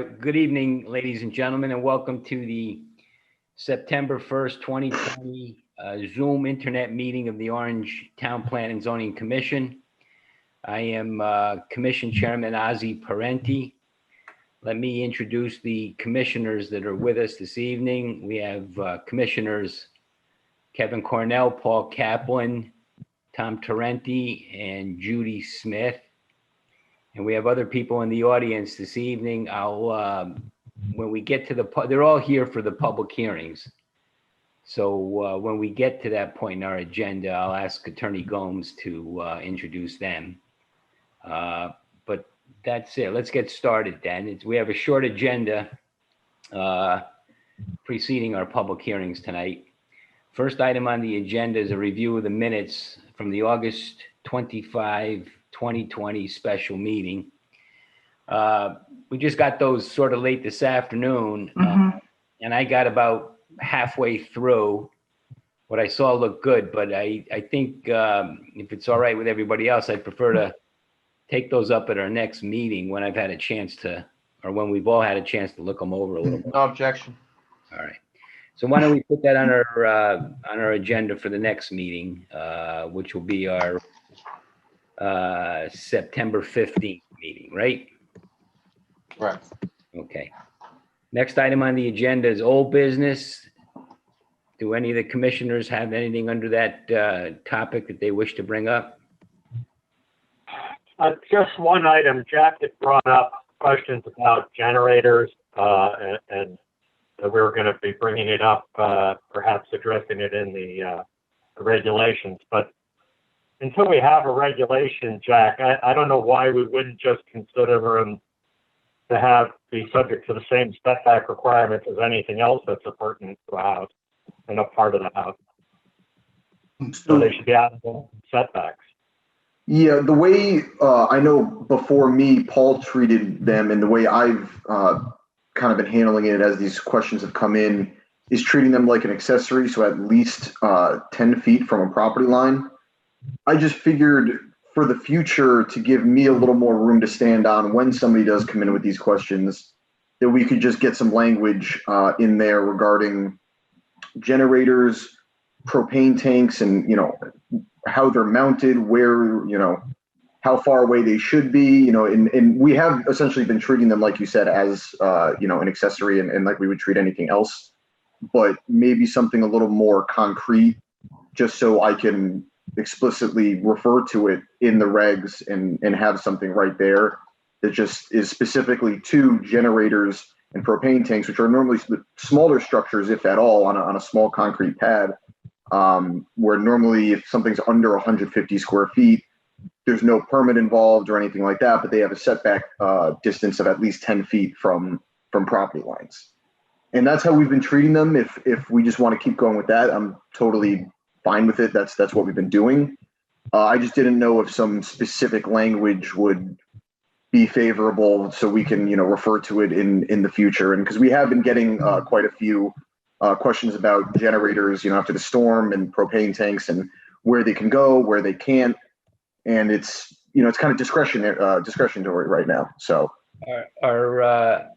Good evening, ladies and gentlemen, and welcome to the September 1st, 2020 Zoom Internet meeting of the Orange Town Plan and Zoning Commission. I am Commission Chairman Ozzie Parenti. Let me introduce the commissioners that are with us this evening. We have Commissioners Kevin Cornell, Paul Kaplan, Tom Tarenti, and Judy Smith. And we have other people in the audience this evening. When we get to they're all here for the public hearings. So when we get to that point in our agenda, I'll ask Attorney Gomes to introduce them. But that's it. Let's get started then. We have a short agenda preceding our public hearings tonight. First item on the agenda is a review of the minutes from the August 25, 2020 special meeting. We just got those sort of late this afternoon, and I got about halfway through. What I saw looked good, but I think if it's all right with everybody else, I'd prefer to take those up at our next meeting when I've had a chance to, or when we've all had a chance to look them over a little more. No objection. All right. So why don't we put that on our agenda for the next meeting, which will be our September 15th meeting, right? Right. Okay. Next item on the agenda is old business. Do any of the commissioners have anything under that topic that they wish to bring up? Just one item. Jack had brought up questions about generators, and we were going to be bringing it up, perhaps addressing it in the regulations. But until we have a regulation, Jack, I don't know why we wouldn't just consider them to be subject to the same setback requirements as anything else that's appurtenant to a house and a part of the house. So they should be out of the setbacks. Yeah, the way I know before me, Paul treated them, and the way I've kind of been handling it as these questions have come in is treating them like an accessory, so at least 10 feet from a property line. I just figured for the future to give me a little more room to stand on when somebody does come in with these questions, that we could just get some language in there regarding generators, propane tanks, and, how they're mounted, where, how far away they should be, and we have essentially been treating them, like you said, as, an accessory and like we would treat anything else, but maybe something a little more concrete, just so I can explicitly refer to it in the regs and have something right there that just is specifically to generators and propane tanks, which are normally smaller structures, if at all, on a small concrete pad, where normally if something's under 150 square feet, there's no permit involved or anything like that, but they have a setback distance of at least 10 feet from property lines. And that's how we've been treating them. If we just want to keep going with that, I'm totally fine with it. That's what we've been doing. I just didn't know if some specific language would be favorable so we can, refer to it in the future. And because we have been getting quite a few questions about generators, after the storm, and propane tanks and where they can go, where they can't. And it's, it's kind of discretionary right now. So Are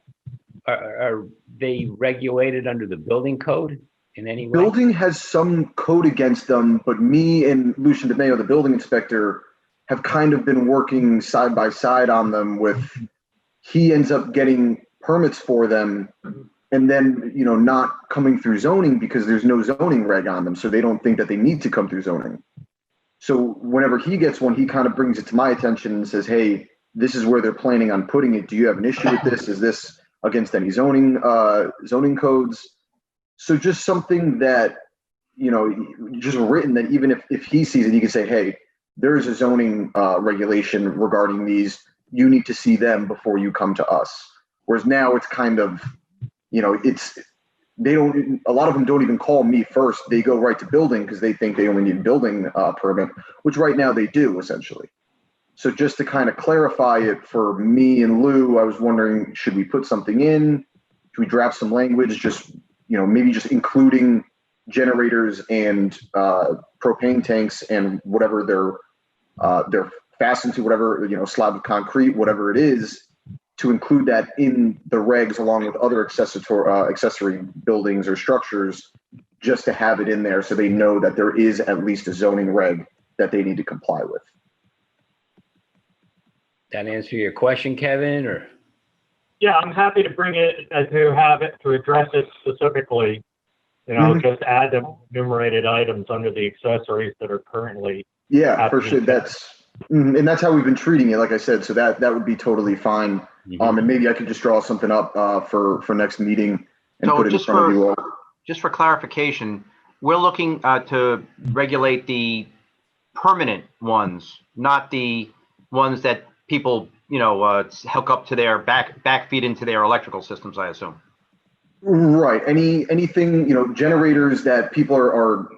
they regulated under the building code in any way? Building has some code against them, but me and Lucian DeMayo, the building inspector, have kind of been working side by side on them. He ends up getting permits for them, and then, not coming through zoning because there's no zoning reg on them. So they don't think that they need to come through zoning. So whenever he gets one, he kind of brings it to my attention and says, hey, this is where they're planning on putting it. Do you have an issue with this? Is this against any zoning codes? So just something that, just written that even if he sees it, he can say, hey, there is a zoning regulation regarding these. You need to see them before you come to us. Whereas now it's kind of, a lot of them don't even call me first. They go right to building because they think they only need a building permit, which right now they do essentially. So just to kind of clarify it for me and Lou, I was wondering, should we put something in? Should we draft some language? Just, maybe just including generators and propane tanks and whatever they're fastened to, whatever, slab of concrete, whatever it is, to include that in the regs along with other accessory buildings or structures, just to have it in there so they know that there is at least a zoning reg that they need to comply with. That answer your question, Kevin, or? Yeah, I'm happy to bring it, to have it, to address it specifically. You know, just add the enumerated items under the accessories that are currently. Yeah, for sure. And that's how we've been treating it, like I said, so that would be totally fine. And maybe I could just draw something up for next meeting and So put it in front of you all. just for clarification, we're looking to regulate the permanent ones, not the ones that people, you know, hook up to their back feed into their electrical systems, I assume. Right. Anything, you know, generators that people are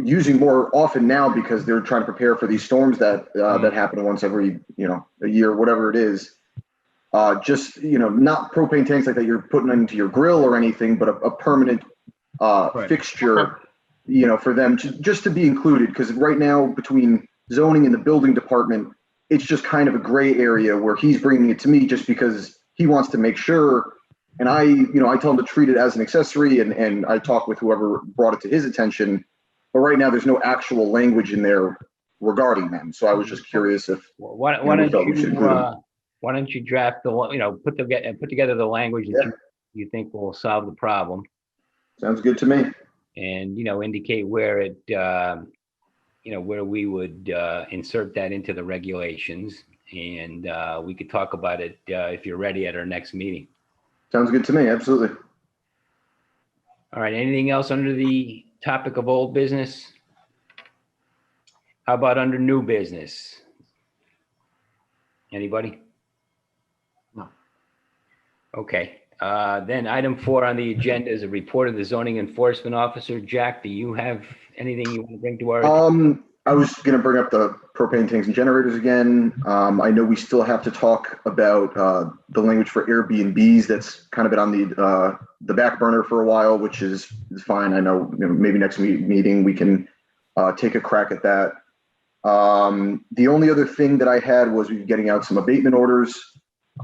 using more often now because they're trying to prepare for these storms that that happen once every, you know, a year, whatever it is. Just, you know, not propane tanks like that you're putting into your grill or anything, but a permanent fixture, you know, for them just to be included. Because right now between zoning and the building department, it's just kind of a gray area where he's bringing it to me just because he wants to make sure. And I tell him to treat it as an accessory, and I talk with whoever brought it to his attention. But right now, there's no actual language in there regarding them. So I was just curious if Why don't you draft the, you know, put together the language that you think will solve the problem, Sounds good to me. and, you know, indicate where it, you know, where we would insert that into the regulations, and we could talk about it if you're ready at our next meeting. Sounds good to me. Absolutely. All right, anything else under the topic of old business? How about under new business? Anybody? No. Okay, then item 4 on the agenda is a report of the zoning enforcement officer. Jack, do you have anything you want to bring to our? I was going to bring up the propane tanks and generators again. I know we still have to talk about the language for Airbnbs. That's kind of been on the back burner for a while, which is fine. I know, you know, maybe next meeting we can take a crack at that. The only other thing that I had was we were getting out some abatement orders.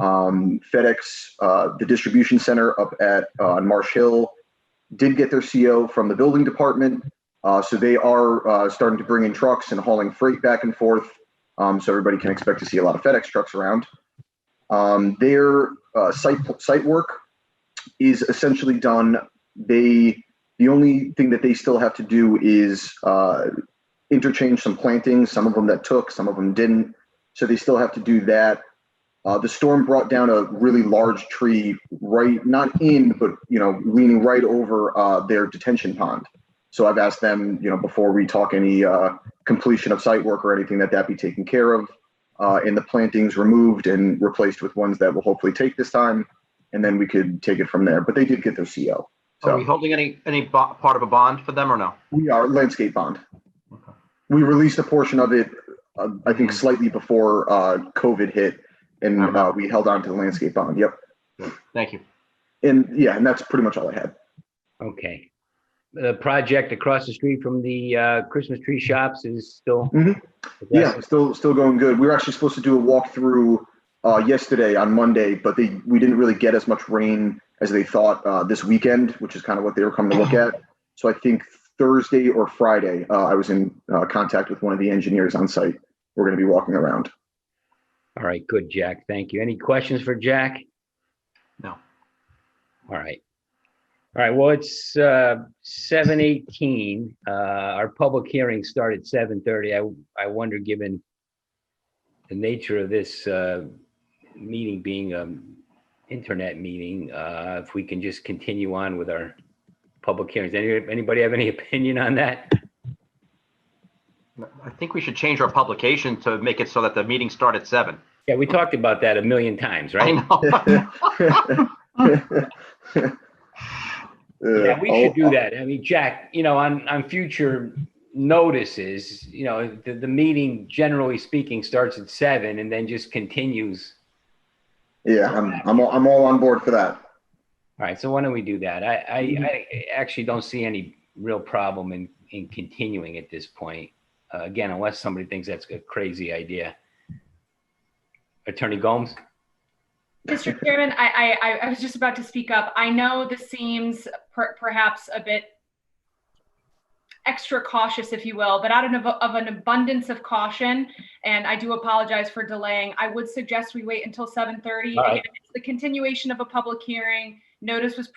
FedEx, the distribution center up at on Marsh Hill, did get their CO from the building department. So they are starting to bring in trucks and hauling freight back and forth. So everybody can expect to see a lot of FedEx trucks around. Their site work is essentially done. The only thing that they still have to do is interchange some plantings, some of them that took, some of them didn't. So they still have to do that. The storm brought down a really large tree right, not in, but, you know, leaning right over their detention pond. So I've asked them, you know, before we talk any completion of site work or anything, that be taken care of, and the plantings removed and replaced with ones that will hopefully take this time, and then we could take it from there. But they did get their CO. So Are we holding any part of a bond for them or no? we are landscape bond. Okay. We released a portion of it, I think, slightly before COVID hit, and we held on to the landscape bond. Yep. Thank you. And yeah, and that's pretty much all I had. Okay. The project across the street from the Christmas tree shops is still. Yeah, still going good. We were actually supposed to do a walkthrough yesterday on Monday, but we didn't really get as much rain as they thought this weekend, which is kind of what they were coming to look at. So I think Thursday or Friday, I was in contact with one of the engineers on site. We're going to be walking around. All right, good, Jack. Thank you. Any questions for Jack? No. All right. All right, well, it's 7:18. Our public hearing started at 7:30. I wonder, given the nature of this meeting being an internet meeting, if we can just continue on with our public hearings. Anybody have any opinion on that? I think we should change our publication to make it so that the meeting start at 7. Yeah, we talked about that a million times, right? I know. Yeah, we should do that. I mean, Jack, you know, on future notices, you know, the meeting, generally speaking, starts at 7 and then just continues. Yeah, I'm all on board for that. All right, so why don't we do that? I actually don't see any real problem in continuing at this point. Again, unless somebody thinks that's a crazy idea. Attorney Gomes? Mr. Chairman, I was just about to speak up. I know this seems perhaps a bit extra cautious, if you will, but out of an abundance of caution, and I do apologize for delaying, I would suggest we wait until 7:30. All right. Again, it's the continuation of a public hearing. Notice was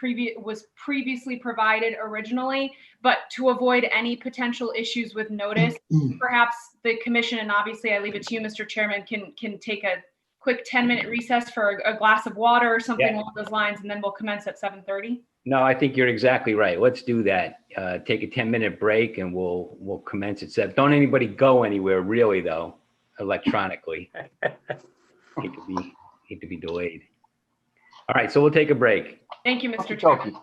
previously provided originally, but to avoid any potential issues with notice, perhaps the commission, and obviously I leave it to you, Mr. Chairman, can take a quick 10-minute recess for a glass of water or something along those lines, and then we'll commence at 7:30. No, I think you're exactly right. Let's do that. Take a 10-minute break and we'll commence at 7. Don't anybody go anywhere really though, electronically. Hate to be delayed. All right, so we'll take a break. Thank you, Mr. Chairman.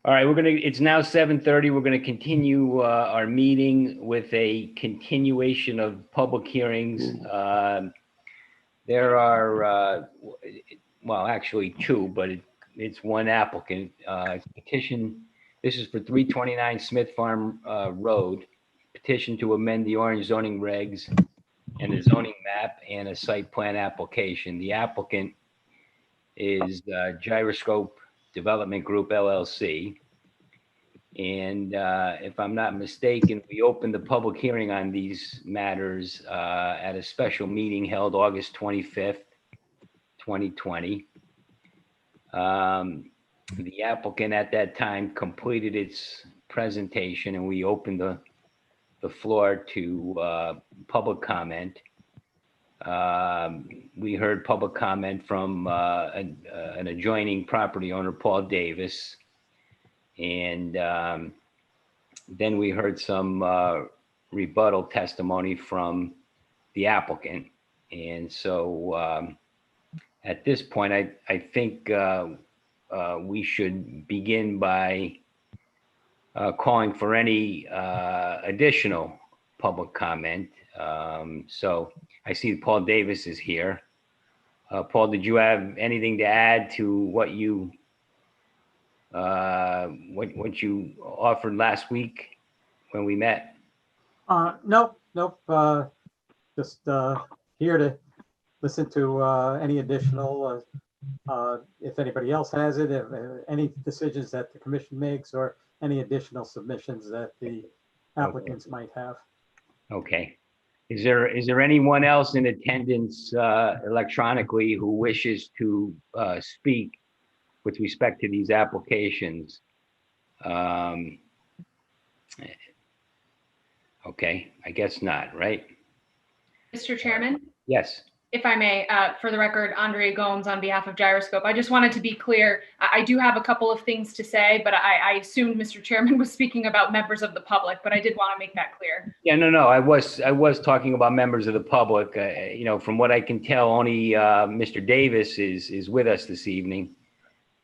All right, it's now 7:30. We're gonna continue our meeting with a continuation of public hearings. There are, well, actually two, but it's one applicant, petition. This is for 329 Smith Farm Road, petition to amend the Orange zoning regs and the zoning map and a site plan application. The applicant is Gyroscope Development Group LLC. And if I'm not mistaken, we opened the public hearing on these matters at a special meeting held August 25th, 2020. The applicant at that time completed its presentation and we opened the floor to public comment. We heard public comment from an adjoining property owner, Paul Davis. And then we heard some rebuttal testimony from the applicant. And so at this point, I think we should begin by calling for any additional public comment. So I see Paul Davis is here. Paul, did you have anything to add to what you offered last week when we met? Nope. Just here to listen to any additional, if anybody else has it, if any decisions that the commission makes or any additional submissions that the applicants might have. Okay. Is there anyone else in attendance electronically who wishes to speak with respect to these applications? Okay, I guess not, right? Mr. Chairman? Yes. If I may, for the record, Andrea Gomes on behalf of Gyroscope. I just wanted to be clear. I do have a couple of things to say, but I assumed Mr. Chairman was speaking about members of the public, but I did want to make that clear. Yeah, no, I was talking about members of the public. You know, from what I can tell, only Mr. Davis is with us this evening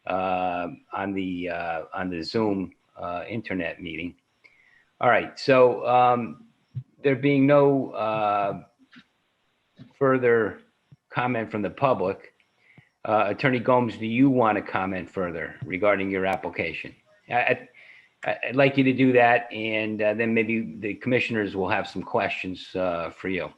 on the Zoom internet meeting. All right, so there being no further comment from the public, Attorney Gomes, do you want to comment further regarding your application? I'd like you to do that, and then maybe the commissioners will have some questions for you.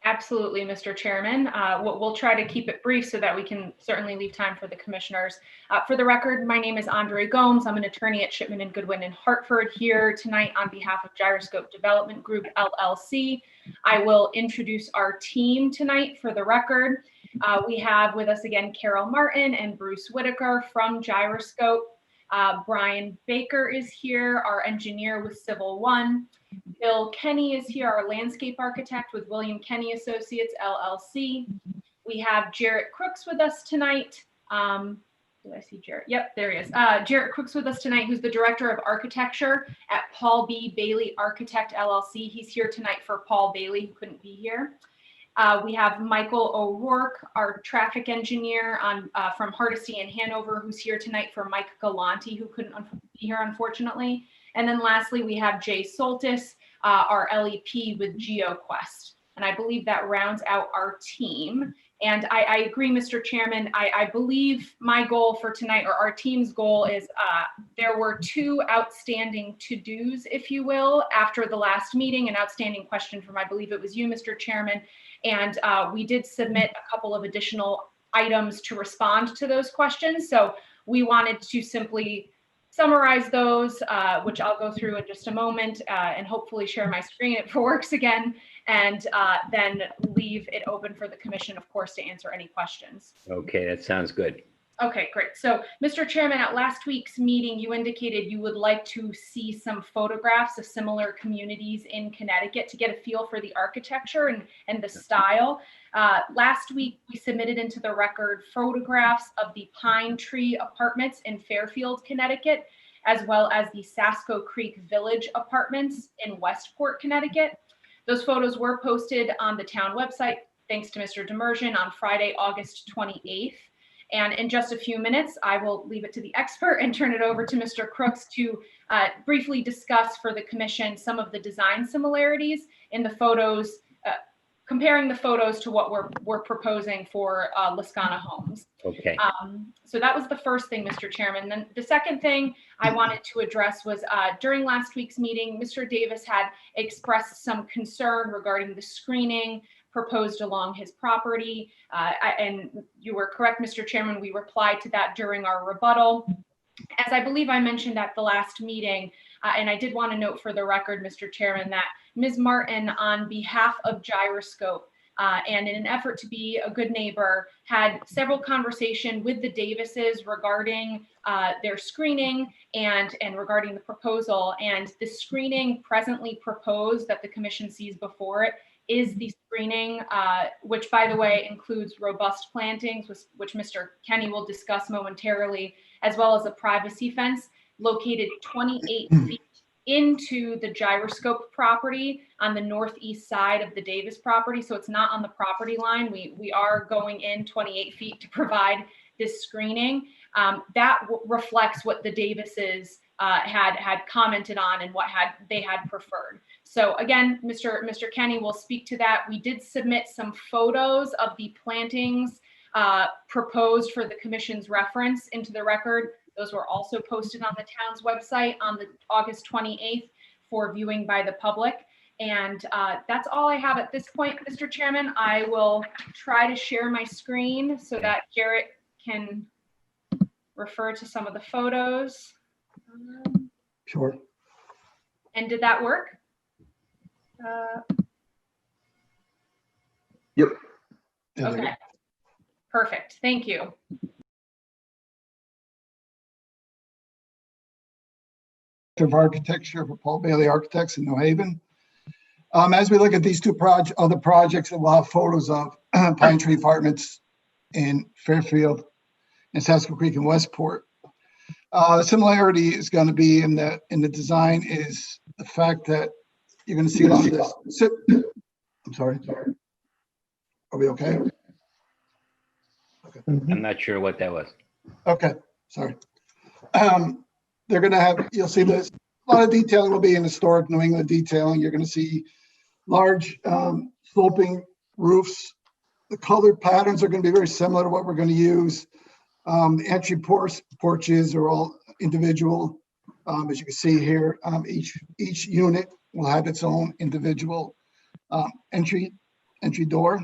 Absolutely, Mr. Chairman. We'll try to keep it brief so that we can certainly leave time for the commissioners. For the record, my name is Andrea Gomes. I'm an attorney at Shipman & Goodwin in Hartford, here tonight on behalf of Gyroscope Development Group, LLC. I will introduce our team tonight for the record. We have with us again Carol Martin and Bruce Whitaker from Gyroscope. Brian Baker is here, our engineer with Civil One. Bill Kenny is here, our landscape architect with William Kenny Associates, LLC. We have Jarrett Crooks with us tonight. Do I see Jarrett? Yep, there he is. Jarrett Crooks with us tonight, who's the Director of Architecture at Paul B. Bailey Architect, LLC. He's here tonight for Paul Bailey, who couldn't be here. We have Michael O'Rourke, our traffic engineer from Hardesty and Hanover, who's here tonight for Mike Galanti, who couldn't be here, unfortunately. And then lastly, we have Jay Soltis, our LEP with GeoQuest. And I believe that rounds out our team. And I agree, Mr. Chairman, I believe my goal for tonight, or our team's goal, is there were two outstanding to-dos, if you will, after the last meeting, an outstanding question from, I believe it was you, Mr. Chairman. And we did submit a couple of additional items to respond to those questions. So we wanted to simply summarize those, which I'll go through in just a moment, and hopefully share my screen if it works again, and then leave it open for the commission, of course, to answer any questions. Okay, that sounds good. Okay, great. So, Mr. Chairman, at last week's meeting, you indicated you would like to see some photographs of similar communities in Connecticut to get a feel for the architecture and the style. Last week, we submitted into the record photographs of the Pine Tree Apartments in Fairfield, Connecticut, as well as the Sasco Creek Village Apartments in Westport, Connecticut. Those photos were posted on the town website, thanks to Mr. Demersion, on Friday, August 28th. And in just a few minutes, I will leave it to the expert and turn it over to Mr. Crooks to briefly discuss for the commission some of the design similarities in the photos, comparing the photos to what we're proposing for Lascana Homes. Okay. So that was the first thing, Mr. Chairman. Then the second thing I wanted to address was during last week's meeting, Mr. Davis had expressed some concern regarding the screening proposed along his property. And you were correct, Mr. Chairman, we replied to that during our rebuttal. As I believe I mentioned at the last meeting, and I did want to note for the record, Mr. Chairman, that Ms. Martin, on behalf of Gyroscope, and in an effort to be a good neighbor, had several conversations with the Davises regarding their screening and regarding the proposal. And the screening presently proposed that the commission sees before it is the screening, which, by the way, includes robust plantings, which Mr. Kenny will discuss momentarily, as well as a privacy fence located 28 feet into the Gyroscope property on the northeast side of the Davis property. So it's not on the property line. We are going in 28 feet to provide this screening. That reflects what the Davises had commented on and what they had preferred. So again, Mr. Kenny will speak to that. We did submit some photos of the plantings proposed for the commission's reference into the record. Those were also posted on the town's website on the August 28th for viewing by the public. And that's all I have at this point, Mr. Chairman. I will try to share my screen so that Jarrett can refer to some of the photos. Sure. And did that work? Yep. Okay. Perfect. Thank you. Of architecture for Paul Bailey Architects in New Haven. As we look at these two other projects that we'll have photos of, Pine Tree Apartments in Fairfield and Sasco Creek in Westport. The similarity is going to be in the design is the fact that you're going to see on this. I'm sorry. Are we okay? Okay. I'm not sure what that was. Okay. Sorry. They're going to have, you'll see this, a lot of detailing will be in historic New England detailing. You're going to see large sloping roofs. The color patterns are going to be very similar to what we're going to use. The entry porches are all individual. As you can see here, each unit will have its own individual entry door.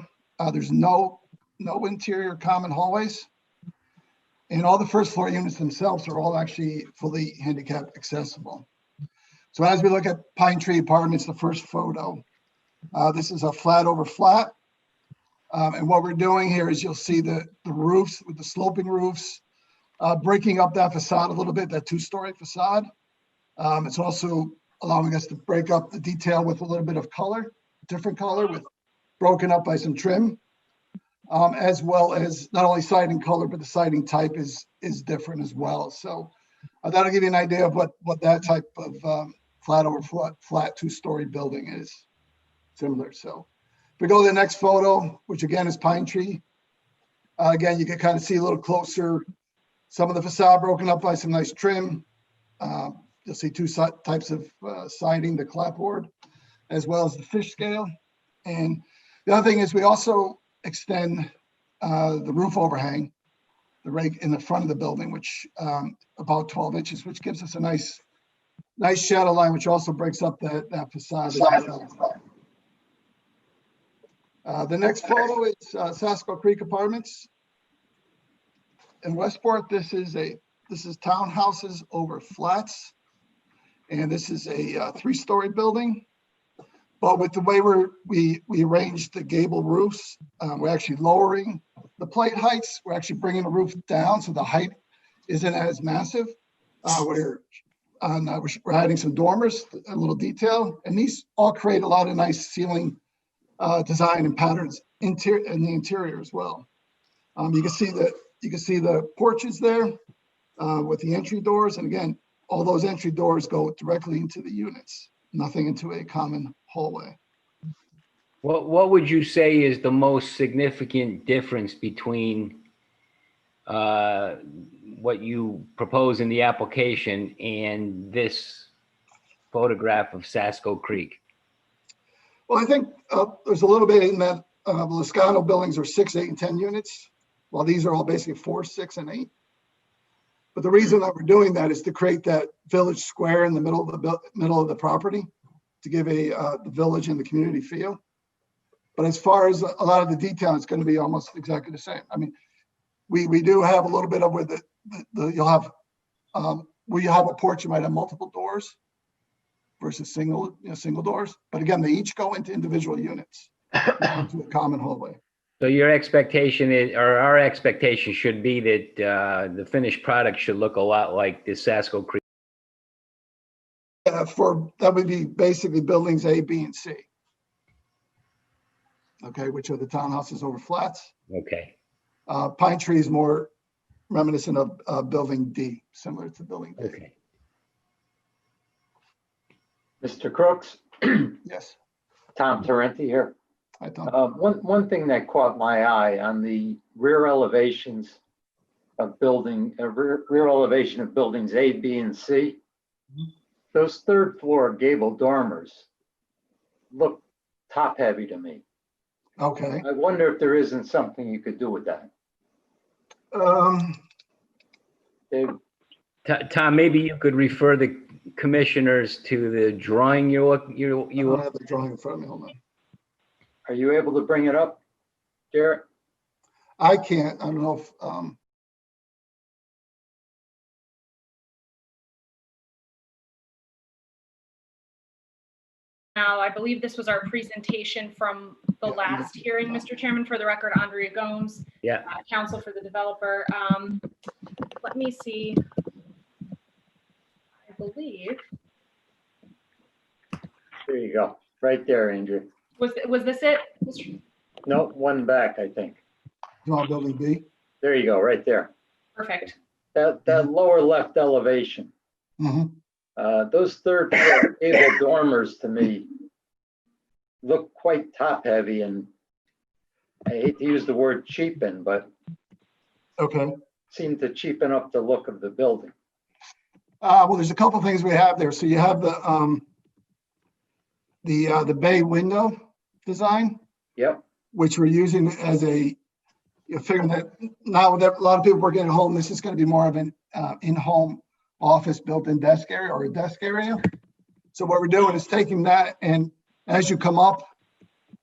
There's no interior common hallways. And all the first floor units themselves are all actually fully handicap accessible. So as we look at Pine Tree Apartments, the first photo, this is a flat over flat. And what we're doing here is you'll see the roofs with the sloping roofs, breaking up that facade a little bit, that two-story facade. It's also allowing us to break up the detail with a little bit of color, different color, with broken up by some trim. As well as not only siding color, but the siding type is different as well. So that'll give you an idea of what that type of flat over flat two-story building is similar. So if we go to the next photo, which again is Pine Tree, again, you can kind of see a little closer, some of the facade broken up by some nice trim. You'll see two types of siding, the clapboard, as well as the fish scale. And the other thing is we also extend the roof overhang, the rake in the front of the building, which about 12 inches, which gives us a nice shadow line, which also breaks up that facade. The next photo is Sasco Creek Apartments. in Westport, this is townhouses over flats. And this is a 3-story building. But with the way we arranged the gable roofs, we're actually lowering the plate heights. We're actually bringing the roof down so the height isn't as massive. We're adding some dormers, a little detail, and these all create a lot of nice ceiling design and patterns in the interior as well. You can see the porches there with the entry doors, and again, all those entry doors go directly into the units, nothing into a common hallway. What would you say is the most significant difference between what you propose in the application and this photograph of Sasco Creek? Well, I think there's a little bit in that the Lascano buildings are 6, 8, and 10 units, while these are all basically 4, 6, and 8. But the reason that we're doing that is to create that village square in the middle of the property, to give the village and the community feel. But as far as a lot of the detail, it's going to be almost exactly the same. I mean, we do have a little bit of where you'll have where you have a porch, you might have multiple doors versus single doors. But again, they each go into individual units, into a common hallway. So your expectation is, or our expectation should be that the finished product should look a lot like the Sasco Creek. That would be basically buildings A, B, and C. Okay, which are the townhouses over flats. Okay. Pine Tree is more reminiscent of building D, similar to building D. Okay. Mr. Crooks, Yes, Tom Tarenti here. I thought. One thing that caught my eye on the rear elevations of rear elevation of buildings A, B, and C, those 3rd floor gable dormers look top heavy to me. Okay. I wonder if there isn't something you could do with that. Tom, maybe you could refer the commissioners to the drawing I don't have the drawing in front of me. Hold on. Are you able to bring it up, Garrett? I can't. I don't know if. Now, I believe this was our presentation from the last hearing, Mr. Chairman. For the record, Andrea Gomes, Yeah. counsel for the developer. Let me see. I believe, There you go, right there, Andrew. was this it? Mr. No, one back, I think. Draw building B. There you go, right there. Perfect. That lower left elevation. Mhm. Those 3rd floor gable dormers to me look quite top heavy, and I hate to use the word cheapen, but Okay. seem to cheapen up the look of the building. Well, there's a couple things we have there. So you have the bay window design, Yep, which we're using as you're figuring that now that a lot of people working at home, this is going to be more of an in-home office built-in desk area or a desk area. So what we're doing is taking that, and as you come up,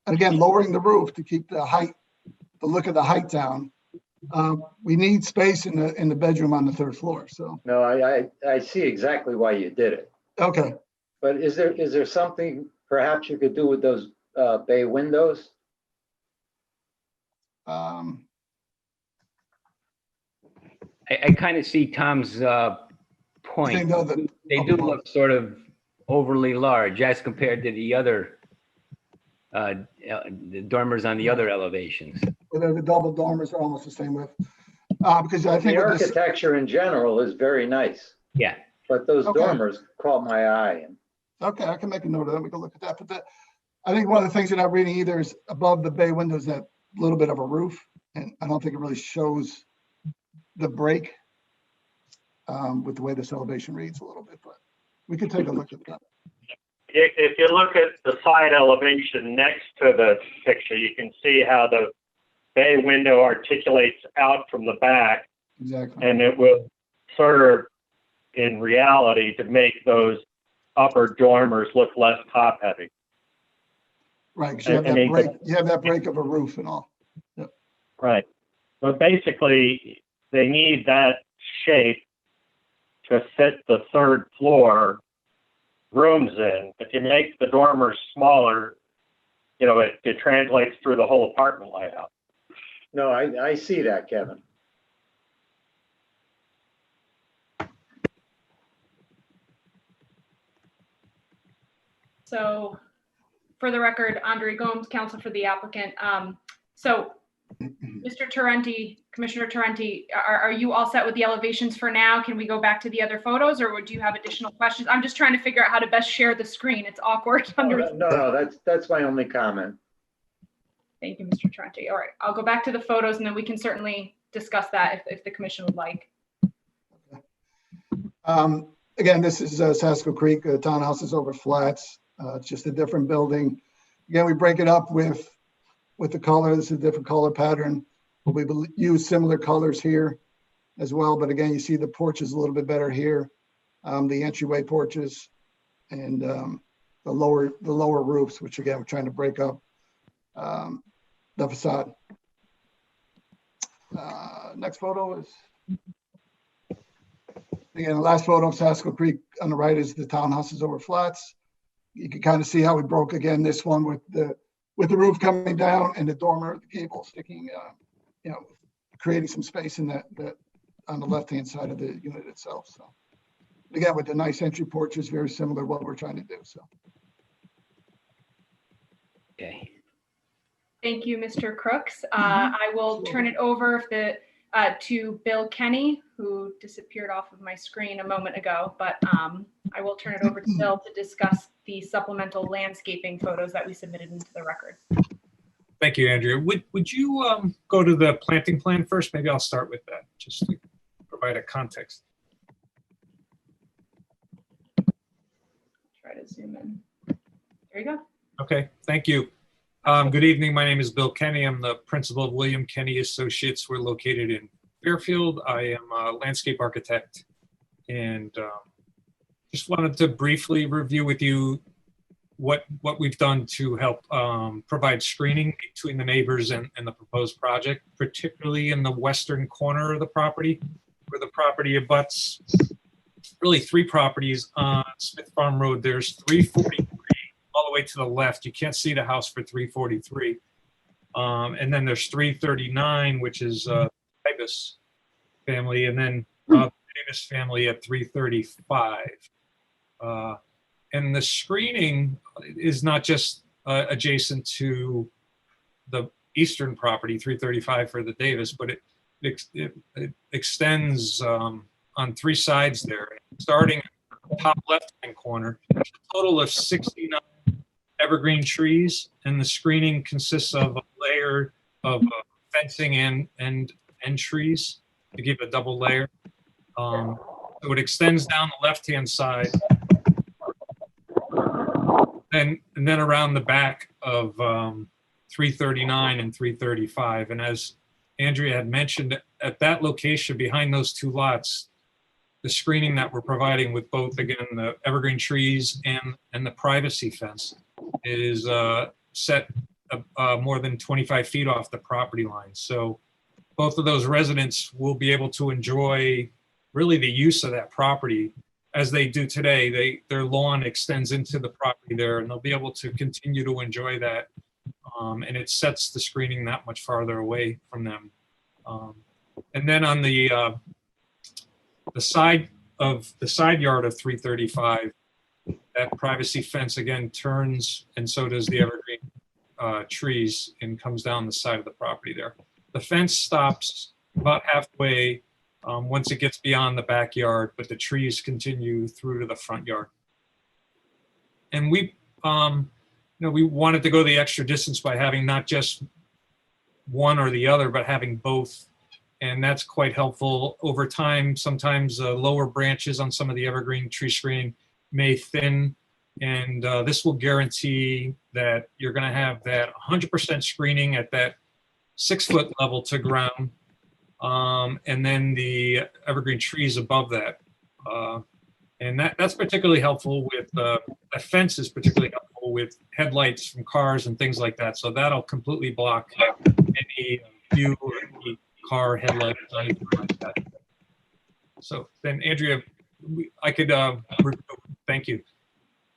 and again, lowering the roof to keep the look of the height down. We need space in the bedroom on the 3rd floor. So, no, I see exactly why you did it. okay. But is there something perhaps you could do with those bay windows? I kind of see Tom's point. They do look sort of overly large as compared to the other the dormers on the other elevations. The double dormers are almost the same width. Because I think The with this, architecture in general is very nice, Yeah. but those Okay. dormers caught my eye. okay, I can make a note of that. We can look at that. But I think one of the things you're not reading either is above the bay windows, that little bit of a roof. And I don't think it really shows the break with the way this elevation reads a little bit, but we can take a look at that. If you look at the side elevation next to the picture, you can see how the bay window articulates out from the back, Exactly. and it will serve in reality to make those upper dormers look less top heavy. Right, because you have I mean, that break of a roof and all. Right. But basically, they need that shape to fit the third floor rooms in. If you make the dormers smaller, you know, it translates through the whole apartment layout. No, I see that, Kevin. So for the record, Andre Gomes, counsel for the applicant. So Mr. Tarenti, Commissioner Tarenti, are you all set with the elevations for now? Can we go back to the other photos, or would you have additional questions? I'm just trying to figure out how to best share the screen. It's awkward. No, that's my only comment. Thank you, Mr. Tarenti. All right, I'll go back to the photos and then we can certainly discuss that if the commission would like. Again, this is Sasco Creek. The townhouse is over flats. It's just a different building. Again, we break it up with the color. This is a different color pattern. We use similar colors here as well. But again, you see the porch is a little bit better here. The entryway porches and the lower roofs, which again, we're trying to break up the facade. Next photo is, again, the last photo of Sasco Creek on the right is the townhouses over flats. You can kind of see how we broke again this one with the roof coming down and the dormer, the gable sticking, you know, creating some space in that on the left-hand side of the unit itself. So again, with the nice entry porches, very similar to what we're trying to do. So. Okay. Thank you, Mr. Crooks. I will turn it over to Bill Kenny, who disappeared off of my screen a moment ago, but I will turn it over to Bill to discuss the supplemental landscaping photos that we submitted into the record. Thank you, Andrea. Would you go to the planting plan first? Maybe I'll start with that, just to provide a context. Try to zoom in. There you go. Okay, thank you. Good evening. My name is Bill Kenny. I'm the principal of William Kenny Associates. We're located in Fairfield. I am a landscape architect, and just wanted to briefly review with you what we've done to help provide screening between the neighbors and the proposed project, particularly in the western corner of the property, where the property abuts really three properties on Smith Farm Road. There's 343 all the way to the left. You can't see the house for 343. And then there's 339, which is Davis family, and then the Davis family at 335. And the screening is not just adjacent to the eastern property, 335 for the Davis, but it extends on three sides there. Starting at the top left-hand corner, there's a total of 69 evergreen trees, and the screening consists of a layer of fencing and trees to give a double layer. So it extends down the left-hand side, and then around the back of 339 and 335. And as Andrea had mentioned, at that location behind those two lots, the screening that we're providing with both, again, the evergreen trees and the privacy fence is set more than 25 feet off the property line. So both of those residents will be able to enjoy really the use of that property as they do today. Their lawn extends into the property there, and they'll be able to continue to enjoy that. And it sets the screening that much farther away from them. And then on the side yard of 335, that privacy fence again turns, and so does the evergreen trees, and comes down the side of the property there. The fence stops about halfway once it gets beyond the backyard, but the trees continue through to the front yard. And we wanted to go the extra distance by having not just one or the other, but having both. And that's quite helpful over time. Sometimes lower branches on some of the evergreen tree screening may thin, and this will guarantee that you're going to have that 100% screening at that 6-foot level to ground, and then the evergreen trees above that. And that's particularly helpful with, a fence is particularly helpful with headlights from cars and things like that. So that'll completely block any view or any car headlights, anything like that. So then, Andrea, I could, thank you.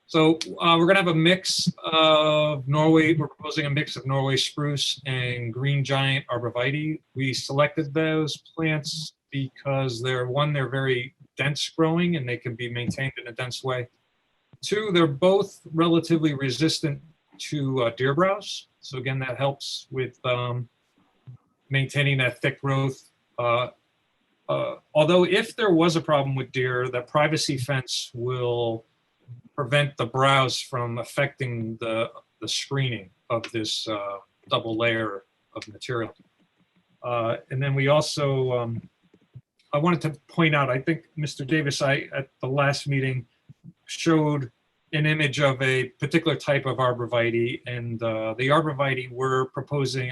So we're gonna have a mix of Norway, we're proposing a mix of Norway spruce and green giant arborvitae. We selected those plants because they're very dense growing and they can be maintained in a dense way. Two, they're both relatively resistant to deer browse. So again, that helps with maintaining that thick growth. Although if there was a problem with deer, the privacy fence will prevent the browse from affecting the screening of this double layer of material. And then we also, I wanted to point out, I think Mr. Davis, at the last meeting, showed an image of a particular type of arborvitae, and the arborvitae we're proposing,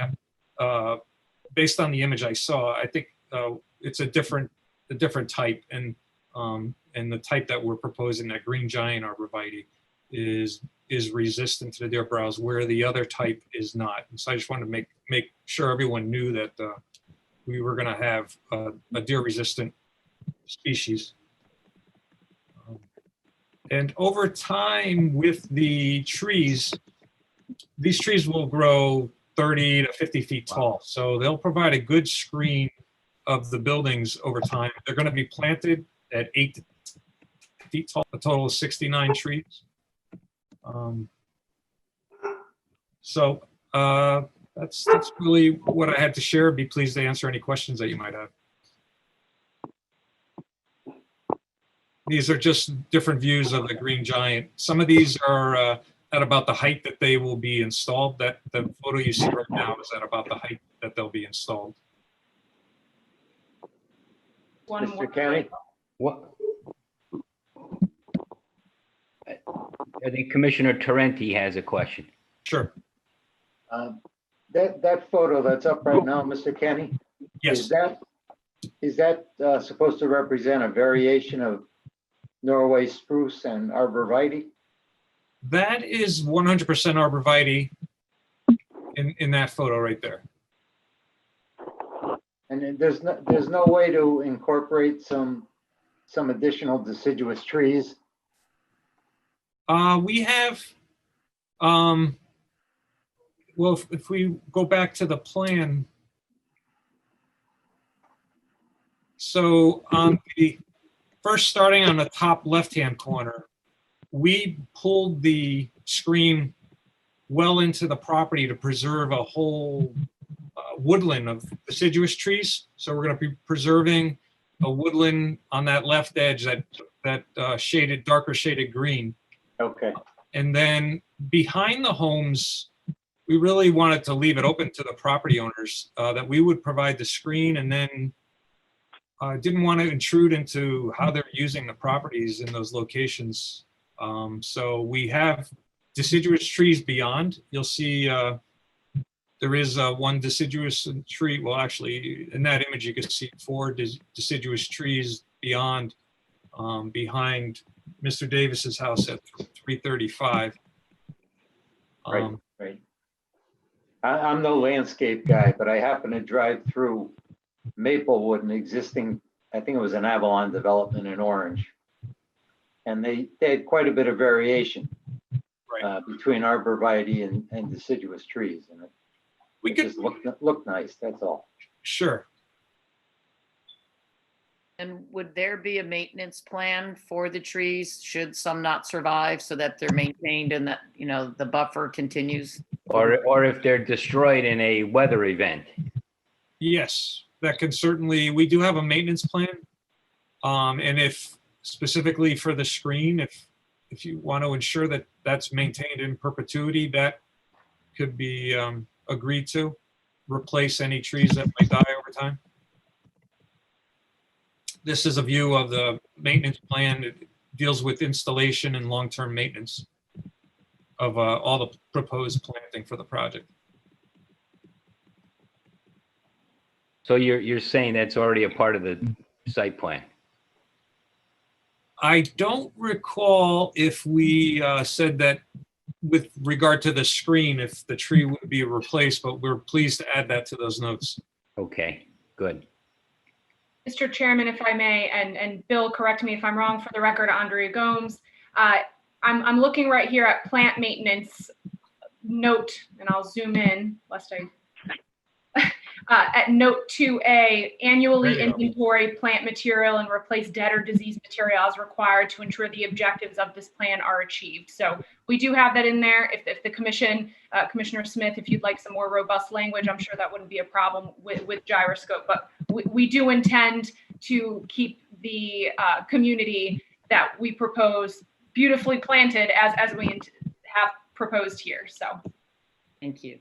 based on the image I saw, I think it's a different type, and the type that we're proposing, that green giant arborvitae, is resistant to the deer browse, where the other type is not. And so I just wanted to make sure everyone knew that we were going to have a deer-resistant species. And over time with the trees, these trees will grow 30 to 50 feet tall. So they'll provide a good screen of the buildings over time. They're going to be planted at 8 feet tall, a total of 69 trees. That's really what I had to share. Be pleased to answer any questions that you might have. These are just different views of the green giant. Some of these are at about the height that they will be installed. That the photo you see right now is at about the height that they'll be installed. Mr. Kenny? What? I think Commissioner Tarenti has a question. Sure. That photo that's up right now, Mr. Kenny? Yes. Is that supposed to represent a variation of Norway spruce and arborvitae? That is 100% arborvitae in that photo right there. And then there's no way to incorporate some additional deciduous trees? We have, well, if we go back to the plan, so on the first, starting on the top left-hand corner, we pulled the screen well into the property to preserve a whole woodland of deciduous trees. So we're going to be preserving a woodland on that left edge, that shaded, darker shaded green. Okay. And then behind the homes, we really wanted to leave it open to the property owners, that we would provide the screen, and then didn't want to intrude into how they're using the properties in those locations. So we have deciduous trees beyond. You'll see there is one deciduous tree. Well, actually, in that image, you can see 4 deciduous trees beyond, behind Mr. Davis's house at 335. Right. I'm no landscape guy, but I happen to drive through Maplewood, an existing, I think it was an Avalon development in Orange. And they had quite a bit of variation between arborvitae and deciduous trees. And it just look nice, that's all. Sure. And would there be a maintenance plan for the trees should some not survive, so that they're maintained and that, you know, the buffer continues? Or if they're destroyed in a weather event? Yes, that can certainly, we do have a maintenance plan. And if specifically for the screen, if you want to ensure that that's maintained in perpetuity, that could be agreed to. Replace any trees that might die over time. This is a view of the maintenance plan. It deals with installation and long-term maintenance of all the proposed planting for the project. So you're saying that's already a part of the site plan? I don't recall if we said that with regard to the screen, if the tree would be replaced, but we're pleased to add that to those notes. Okay. Good. Mr. Chairman, if I may, and Bill, correct me if I'm wrong, for the record, Andrea Gomes. I'm looking right here at plant maintenance note, and I'll zoom in lest I, at note 2A, annually There you go. inventory plant material and replace dead or diseased material as required to ensure the objectives of this plan are achieved. So we do have that in there. If the commission, Commissioner Smith, if you'd like some more robust language, I'm sure that wouldn't be a problem with gyroscope, but we do intend to keep the community that we propose beautifully planted as we have proposed here. So Thank you.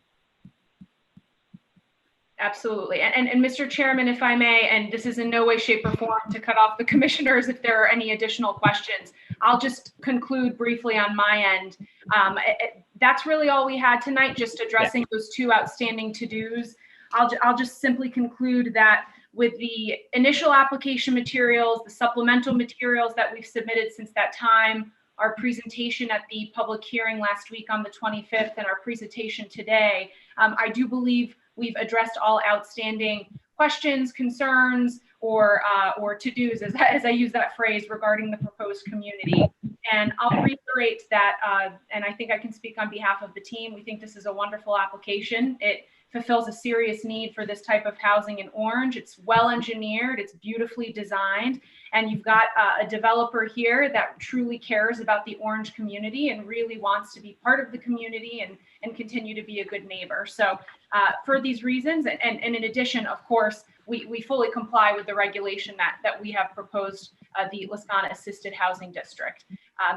absolutely. And Mr. Chairman, if I may, and this is in no way, shape, or form to cut off the commissioners if there are any additional questions, I'll just conclude briefly on my end. That's really all we had tonight, just addressing those two outstanding to-dos. I'll just simply conclude that with the initial application materials, the supplemental materials that we've submitted since that time, our presentation at the public hearing last week on the 25th, and our presentation today, I do believe we've addressed all outstanding questions, concerns, or to-dos, as I use that phrase, regarding the proposed community. And I'll reiterate that, and I think I can speak on behalf of the team, we think this is a wonderful application. It fulfills a serious need for this type of housing in Orange. It's well engineered, it's beautifully designed, and you've got a developer here that truly cares about the Orange community and really wants to be part of the community and continue to be a good neighbor. So for these reasons, and in addition, of course, we fully comply with the regulation that we have proposed, the Lascana Assisted Housing District.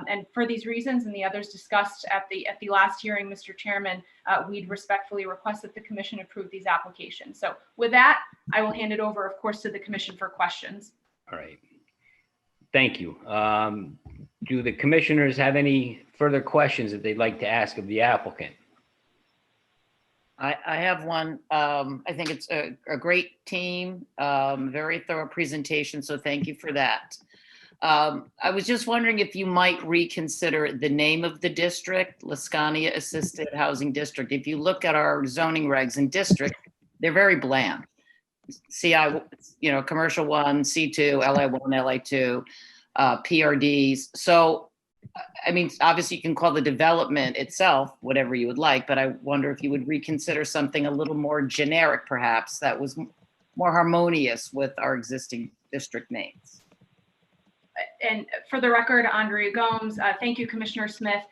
And for these reasons and the others discussed at the last hearing, Mr. Chairman, we'd respectfully request that the commission approve these applications. So with that, I will hand it over, of course, to the commission for questions. All right. Thank you. Do the commissioners have any further questions that they'd like to ask of the applicant? I have one. I think it's a great team, very thorough presentation, so thank you for that. I was just wondering if you might reconsider the name of the district, Lascania Assisted Housing District. If you look at our zoning regs and district, they're very bland. CI, commercial 1, C2, LI1, LI2, PRDs. So, I mean, obviously you can call the development itself whatever you would like, but I wonder if you would reconsider something a little more generic, perhaps, that was more harmonious with our existing district names. And for the record, Andrea Gomes, thank you, Commissioner Smith.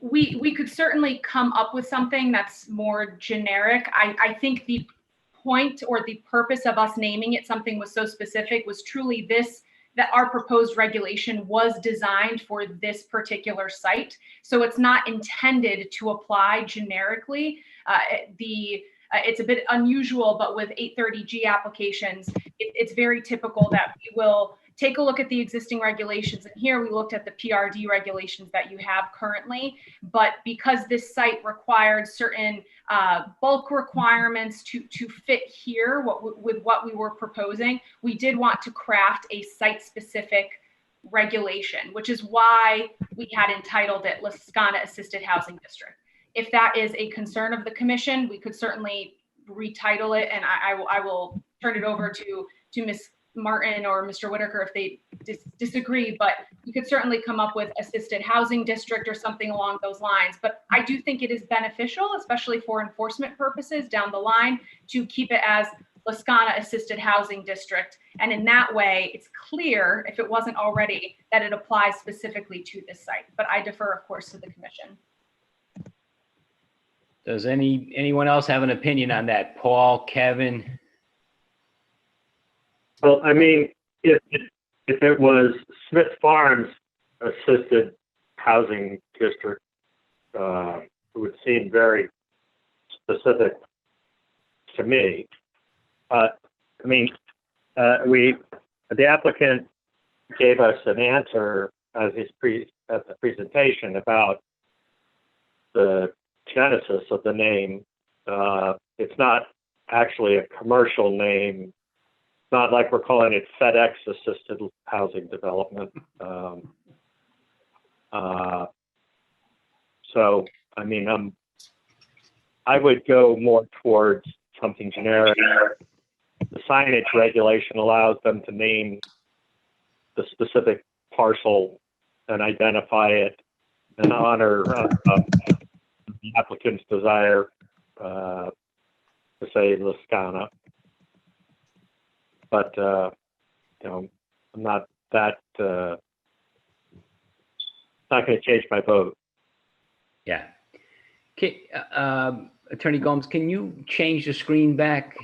We could certainly come up with something that's more generic. I think the point or the purpose of us naming it something was so specific was truly this, that our proposed regulation was designed for this particular site. So it's not intended to apply generically. It's a bit unusual, but with 830G applications, it's very typical that we will take a look at the existing regulations. And here we looked at the PRD regulations that you have currently, but because this site required certain bulk requirements to fit here with what we were proposing, we did want to craft a site-specific regulation, which is why we had entitled it Lascana Assisted Housing District. If that is a concern of the commission, we could certainly retitle it, and I will turn it over to Ms. Martin or Mr. Whitaker if they disagree, but you could certainly come up with assisted housing district or something along those lines. But I do think it is beneficial, especially for enforcement purposes down the line, to keep it as Lascana Assisted Housing District. And in that way, it's clear, if it wasn't already, that it applies specifically to this site. But I defer, of course, to the commission. Does anyone else have an opinion on that? Paul, Kevin? Well, I mean, if it was Smith Farms Assisted Housing District, it would seem very specific to me. I mean, the applicant gave us an answer at the presentation about the genesis of the name. It's not actually a commercial name. It's not like we're calling it FedEx Assisted Housing Development. So, I mean, I would go more towards something generic. the signage regulation allows them to name the specific parcel and identify it in honor of the applicant's desire to say Lascana. But, you know, I'm not that, not going to change my vote. Yeah. Okay, Attorney Gomes, can you change the screen back?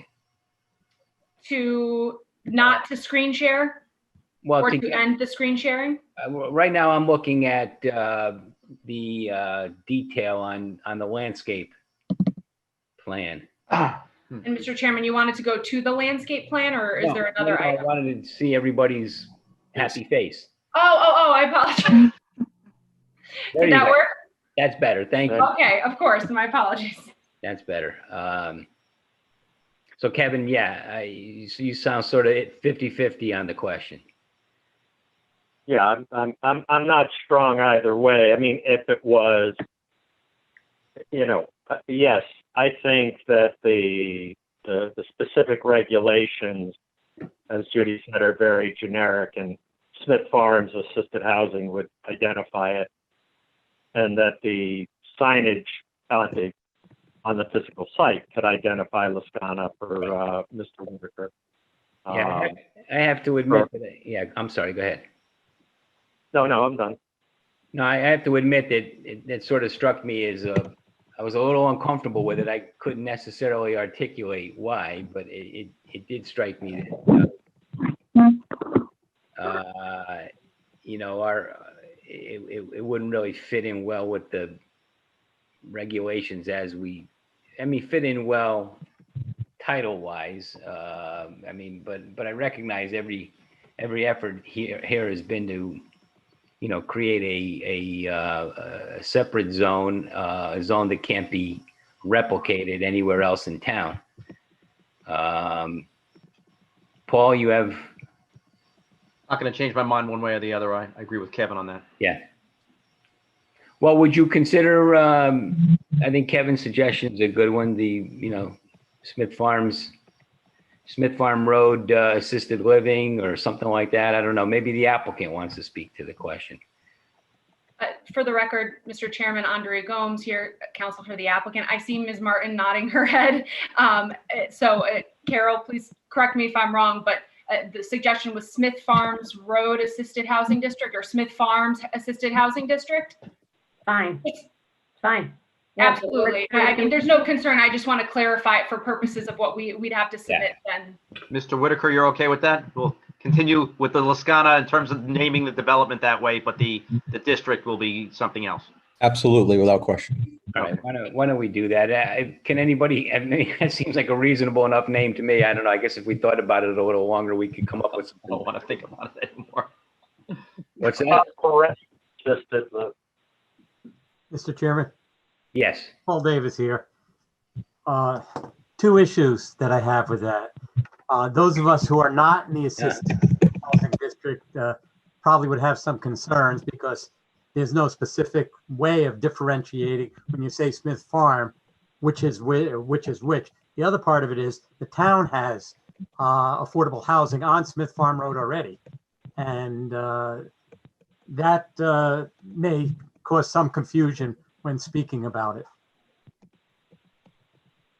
To not to screen share Well, or to end the screen sharing? right now I'm looking at the detail on the landscape plan. And Mr. Chairman, you wanted to go to the landscape plan, or is there another I item? wanted to see everybody's happy face. Oh, I apologize. There Did you that go. work? That's better. Thank you. Okay, of course. My apologies. That's better. So Kevin, yeah, you sound sort of 50-50 on the question. Yeah, I'm not strong either way. I mean, if it was, you know, yes, I think that the specific regulations, as Judy said, are very generic, and Smith Farms Assisted Housing would identify it, and that the signage on the physical site could identify Lascana for Mr. Whitaker. Yeah, I have to admit that. Yeah, I'm sorry. Go ahead. No, I'm done. No, I have to admit that it sort of struck me as I was a little uncomfortable with it. I couldn't necessarily articulate why, but it did strike me that you know, it wouldn't really fit in well with the regulations fit in well title wise. I mean, but I recognize every effort here has been to, you know, create a separate zone, a zone that can't be replicated anywhere else in town. Paul, you have? Not going to change my mind one way or the other. I agree with Kevin on that. Yeah. Well, would you consider, I think Kevin's suggestion is a good one, you know, Smith Farm Road assisted living or something like that. I don't know. Maybe the applicant wants to speak to the question. For the record, Mr. Chairman, Andre Gomes here, counsel for the applicant. I see Ms. Martin nodding her head. Carol, please correct me if I'm wrong, but the suggestion was Smith Farms Road Assisted Housing District or Smith Farms Assisted Housing District? Fine, fine. Absolutely. There's no concern. I just want to clarify it for purposes of what we'd have to submit then. Mr. Whitaker, you're okay with that? We'll continue with the Lascana in terms of naming the development that way, but the district will be something else. Absolutely, without question. All right, why don't we do that? Can anybody, I mean, that seems like a reasonable enough name to me. I don't know. I guess if we thought about it a little longer, we could come up with something. I don't want to think about it anymore. What's that? Correct. Just that Mr. Chairman, Yes. Paul Davis here. Two issues that I have with that. Those of us who are not in the assisted housing district probably would have some concerns because there's no specific way of differentiating when you say Smith Farm, which is which. The other part of it is the town has affordable housing on Smith Farm Road already. And that may cause some confusion when speaking about it.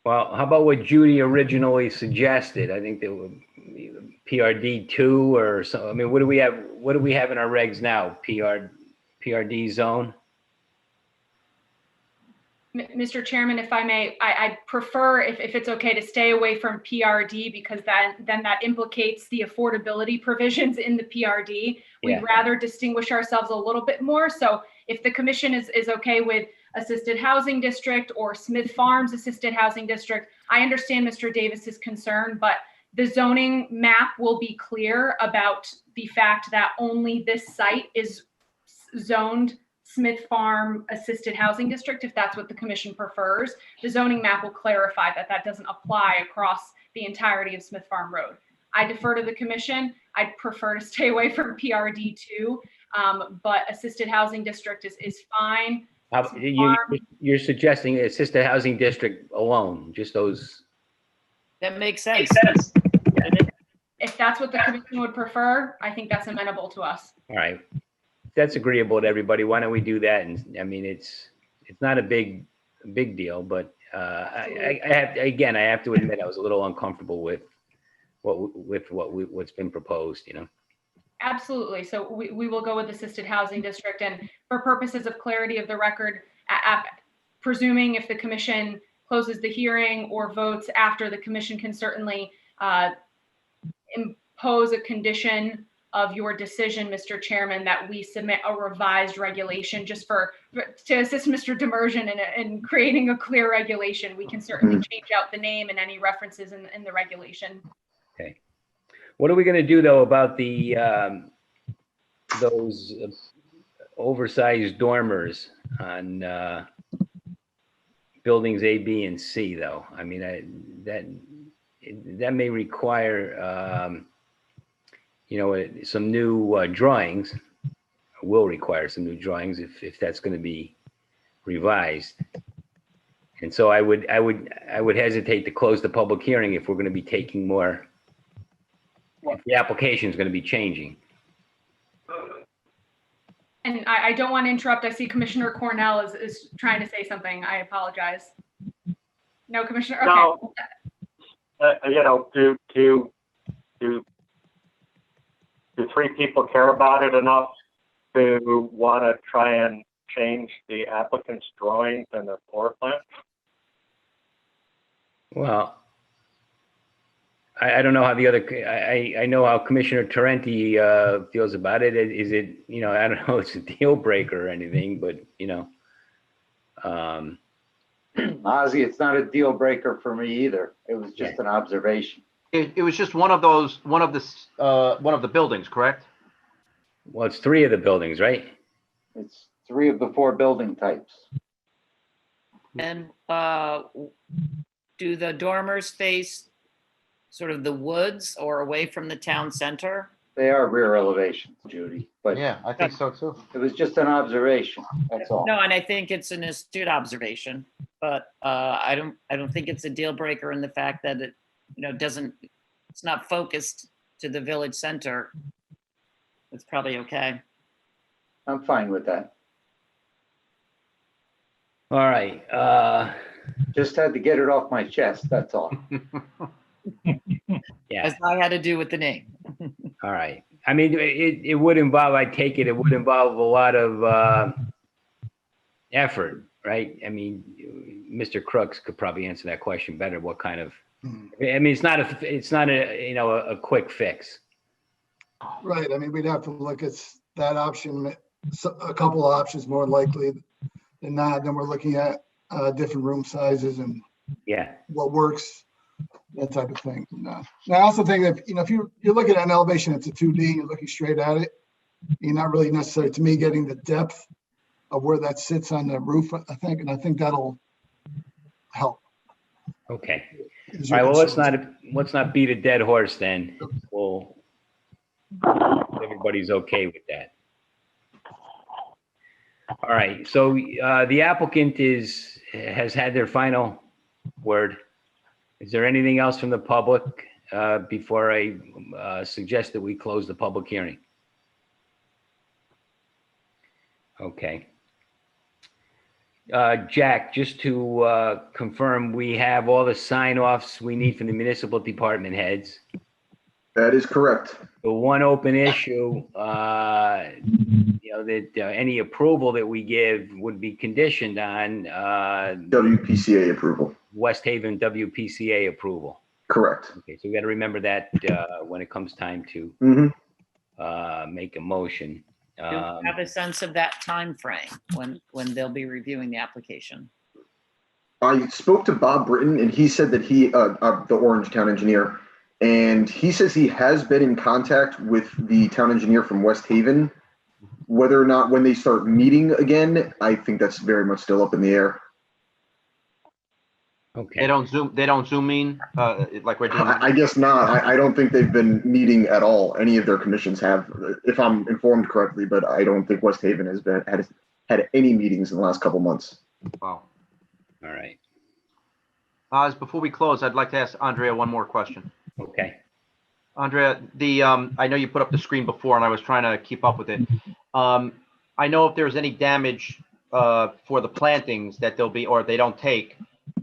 Well, how about what Judy originally suggested? I think there were PRD 2 or so. I mean, what do we have in our regs now? PRD zone? Mr. Chairman, if I may, I'd prefer, if it's okay, to stay away from PRD because then that implicates the affordability provisions in the PRD. We'd rather distinguish ourselves a little bit more. So if the commission is okay with assisted housing district or Smith Farms assisted housing district, I understand Mr. Davis's concern, but the zoning map will be clear about the fact that only this site is zoned Smith Farm Assisted Housing District, if that's what the commission prefers. The zoning map will clarify that doesn't apply across the entirety of Smith Farm Road. I defer to the commission. I'd prefer to stay away from PRD 2, but Assisted Housing District is fine. You're suggesting assisted housing district alone, just those? That makes sense. that's what the commission would prefer, I think that's amenable to us. All right. That's agreeable to everybody. Why don't we do that? And I mean, it's not a big deal, but I have to admit, I was a little uncomfortable with what's been proposed, you know? Absolutely. So we will go with assisted housing district, and for purposes of clarity of the record, presuming if the commission closes the hearing or votes after, the commission can certainly impose a condition of your decision, Mr. Chairman, that we submit a revised regulation just to assist Mr. Demersion in creating a clear regulation. We can certainly change out the name and any references in the regulation. Okay. What are we going to do though about the those oversized dormers on buildings A, B, and C though? I mean, that may require some new drawings. Will require some new drawings if that's going to be revised. And so I would hesitate to close the public hearing if we're going to be taking more. If the application is going to be changing. And I don't want to interrupt. I see Commissioner Cornell is trying to say something. I apologize. No, Commissioner. Okay. No. Do three people care about it enough to want to try and change the applicant's drawings and the floor plan? Well, I don't know how the other, I know how Commissioner Tarenti feels about it. Is it, I don't know, it's a deal breaker or anything, but, Ozzy, it's not a deal breaker for me either. It was just an observation. It was just one of the buildings, correct? Well, it's three of the buildings, right? It's 3 of the 4 building types. And do the dormers face sort of the woods or away from the town center? They are rear elevations, Judy, but Yeah, I think so too. it was just an observation, that's all. No, and I think it's an astute observation, but I don't think it's a deal breaker in the fact that it, it's not focused to the village center. It's probably okay. I'm fine with that. All right. Just had to get it off my chest, that's all. Yeah. As I had to do with the name. All right. I mean, it would involve, I take it would involve a lot of effort, right? I mean, Mr. Crooks could probably answer that question better. What kind of, I mean, it's not a quick fix. Right, I mean, we'd have to look at that option, a couple of options more likely than not. Then we're looking at different room sizes and what works, that type of thing. And I also think that, if you're looking at an elevation, it's a 2D, you're looking straight at it. You're not really necessarily, to me, getting the depth of where that sits on the roof, I think that'll help. Okay. All right, well, let's not beat a dead horse then. Everybody's okay with that. All right, so the applicant has had their final word. Is there anything else from the public before I suggest that we close the public hearing? Okay. Jack, just to confirm, we have all the sign-offs we need from the municipal department heads. That is correct. The one open issue, that any approval that we give would be conditioned on WPCA approval. West Haven WPCA approval. Correct. Okay, so we got to remember that when it comes time to make a motion. Do you have a sense of that time frame when they'll be reviewing the application? I spoke to Bob Britton, and he said that the Orange town engineer, and he says he has been in contact with the town engineer from West Haven. Whether or not when they start meeting again, I think that's very much still up in the air. Okay. They don't zoom in like we're doing. I guess not. I don't think they've been meeting at all. Any of their commissions have, if I'm informed correctly, but I don't think West Haven has had any meetings in the last couple months. Wow. All right. Before we close, I'd like to ask Andrea one more question. Okay. Andrea, I know you put up the screen before and I was trying to keep up with it. I know if there's any damage for the plantings that they'll be, or if they don't take,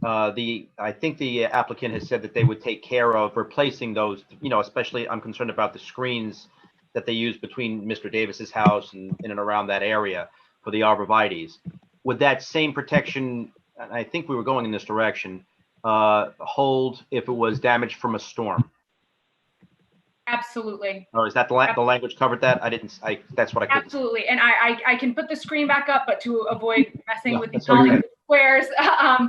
I think the applicant has said that they would take care of replacing those, especially I'm concerned about the screens that they use between Mr. Davis's house and in and around that area for the arborvitaes. Would that same protection, and I think we were going in this direction, hold if it was damaged from a storm? Absolutely. Or is that the language covered that? That's what I couldn't. Absolutely. And I can put the screen back up, but to avoid messing with the that's okay. volume squares, Yeah.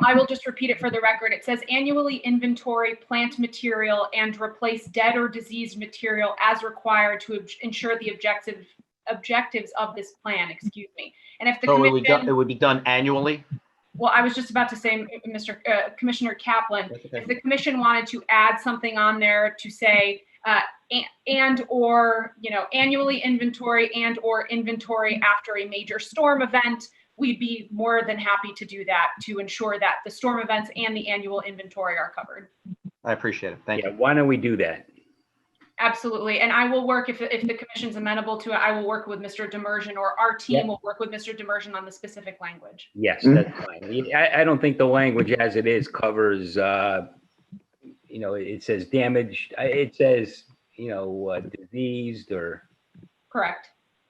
I will just repeat it for the record. It says annually inventory plant material and replace dead or diseased material as required to ensure the objectives of this plan, excuse me. And if the So commission, it would be done annually? well, I was just about to say, Mr. Commissioner Kaplan, That's okay. if the commission wanted to add something on there to say, and or, annually inventory and or inventory after a major storm event, we'd be more than happy to do that to ensure that the storm events and the annual inventory are covered. I appreciate it. Thank you. Why don't we do that? Absolutely. And I will work, if the commission's amenable to it, I will work with Mr. Demersion, or our team will work with Mr. Demersion on the specific language. Yes, that's fine. I don't think the language as it is covers, it says damaged, it says, diseased or, Correct.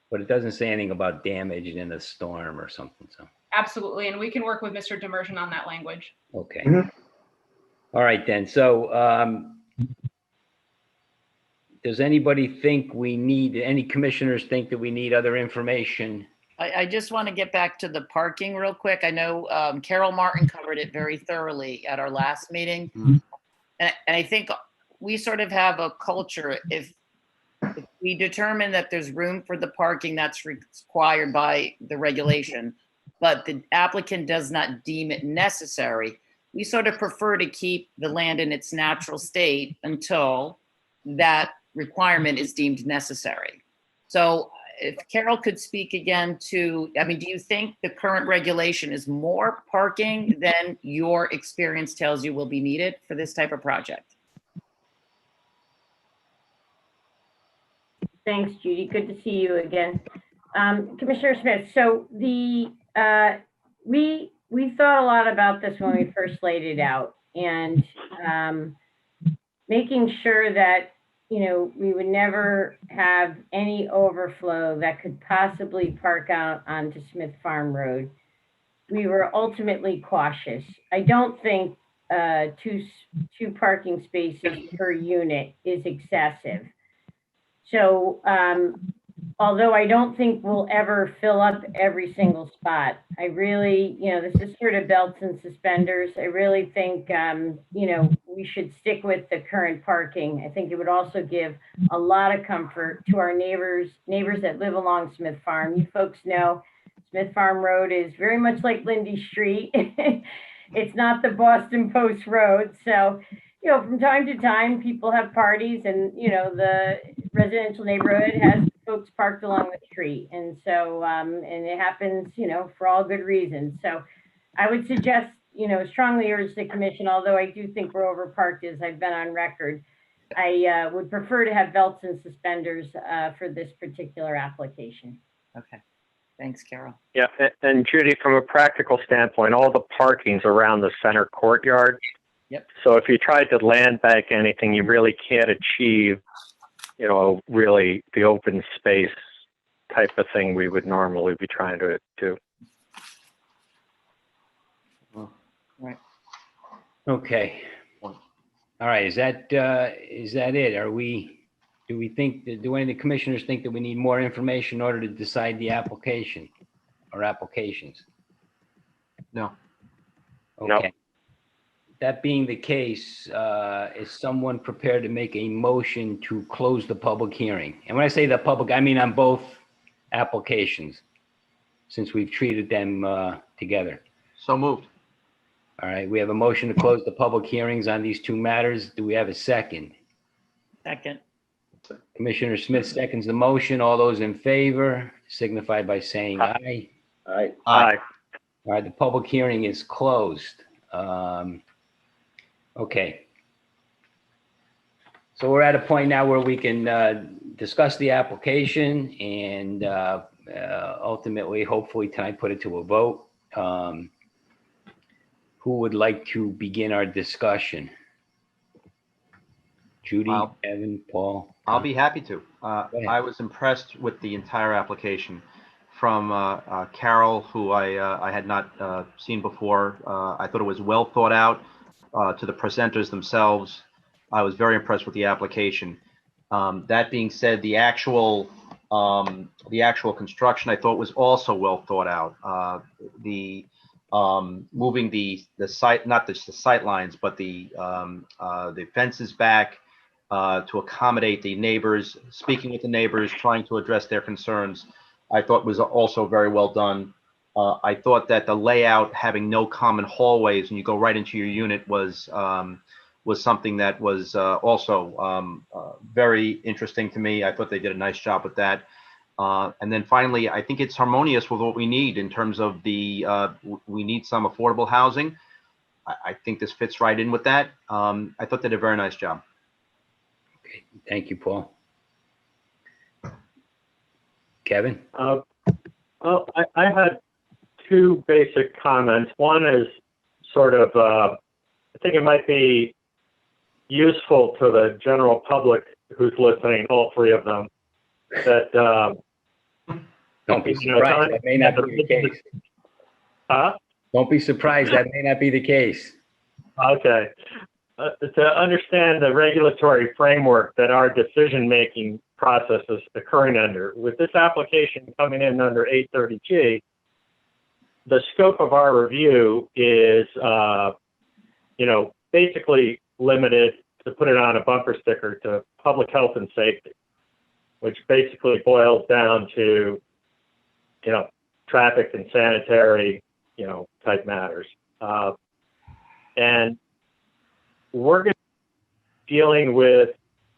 but it doesn't say anything about damaged in a storm or something, so, Absolutely. And we can work with Mr. Demersion on that language. okay. Mhm. All right then, so, does anybody think any commissioners think that we need other information? I just want to get back to the parking real quick. I know Carol Martin covered it very thoroughly at our last meeting. Mhm. And I think we sort of have a culture, if we determine that there's room for the parking that's required by the regulation, but the applicant does not deem it necessary, we sort of prefer to keep the land in its natural state until that requirement is deemed necessary. So if Carol could speak again to, do you think the current regulation is more parking than your experience tells you will be needed for this type of project? Thanks, Judy. Good to see you again. Commissioner Smith, so we thought a lot about this when we first laid it out, and making sure that we would never have any overflow that could possibly park out onto Smith Farm Road. We were ultimately cautious. I don't think two parking spaces per unit is excessive. So although I don't think we'll ever fill up every single spot, I really, this is sort of belts and suspenders. I really think, we should stick with the current parking. I think it would also give a lot of comfort to our neighbors that live along Smith Farm. You folks know Smith Farm Road is very much like Lindy Street. It's not the Boston Post Road. So, from time to time, people have parties, and, the residential neighborhood has folks parked along the street. And so, and it happens, for all good reasons. So I would suggest, strongly urge the commission, although I do think we're overparked, as I've been on record, I would prefer to have belts and suspenders for this particular application. Okay. Thanks, Carol. Yeah, and Judy, from a practical standpoint, all the parking's around the center courtyard. Yep. So if you tried to land bank anything, you really can't achieve, really the open space type of thing we would normally be trying to do. Right. Okay. All right, is that it? Do any of the commissioners think that we need more information in order to decide the application or applications? No. No. Okay. That being the case, is someone prepared to make a motion to close the public hearing? And when I say the public, I mean on both applications, since we've treated them together. So moved. All right, we have a motion to close the public hearings on these two matters. Do we have a second? Second. Commissioner Smith seconds the motion. All those in favor signify by saying aye. Aye. Aye. All right, the public hearing is closed. Okay. So we're at a point now where we can discuss the application and ultimately, hopefully tonight, put it to a vote. Who would like to begin our discussion? Judy, Well, Evan, Paul? I'll be happy to. ahead. I was impressed with the entire application from Carol, who I had not seen before. I thought it was well thought out. To the presenters themselves, I was very impressed with the application. That being said, the actual construction I thought was also well thought out. Moving the site, not just the sight lines, but the fences back to accommodate the neighbors, speaking with the neighbors, trying to address their concerns, I thought was also very well done. I thought that the layout, having no common hallways and you go right into your unit, was something that was also very interesting to me. I thought they did a nice job with that. And then finally, I think it's harmonious with what we need in terms of we need some affordable housing. I think this fits right in with that. I thought they did a very nice job. Okay, thank you, Paul. Kevin? Well, I had two basic comments. One is sort of, I think it might be useful to the general public who's listening, all three of them, that Don't be surprised, that may not be the case. Huh? Don't be surprised, that may not be the case. Okay. To understand the regulatory framework that our decision-making process is occurring under, with this application coming in under 830G, the scope of our review is, basically limited, to put it on a bumper sticker, to public health and safety, which basically boils down to, traffic and sanitary, type matters. And we're going to be dealing with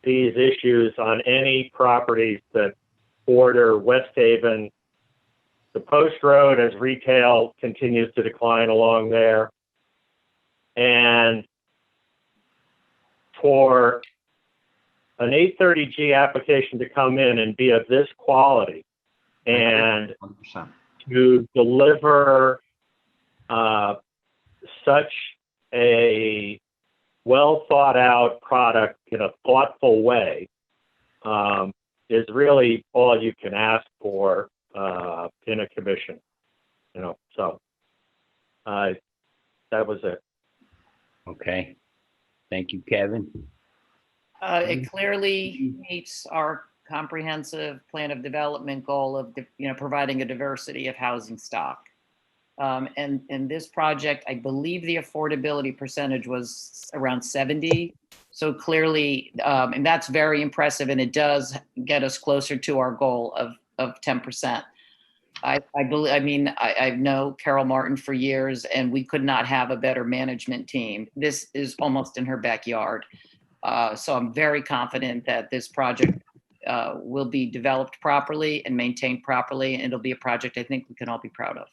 these issues on any properties that border West Haven. The Post Road, as retail continues to decline along there. And for an 830G application to come in and be of this quality and 100%. to deliver such a well thought out product in a thoughtful way is really all you can ask for in a commission, so that was it. Okay, thank you, Kevin. It clearly meets our comprehensive plan of development goal of, providing a diversity of housing stock. And this project, I believe the affordability percentage was around 70. So clearly, and that's very impressive, and it does get us closer to our goal of 10%. I know Carol Martin for years, and we could not have a better management team. This is almost in her backyard. So I'm very confident that this project will be developed properly and maintained properly, and it'll be a project I think we can all be proud of.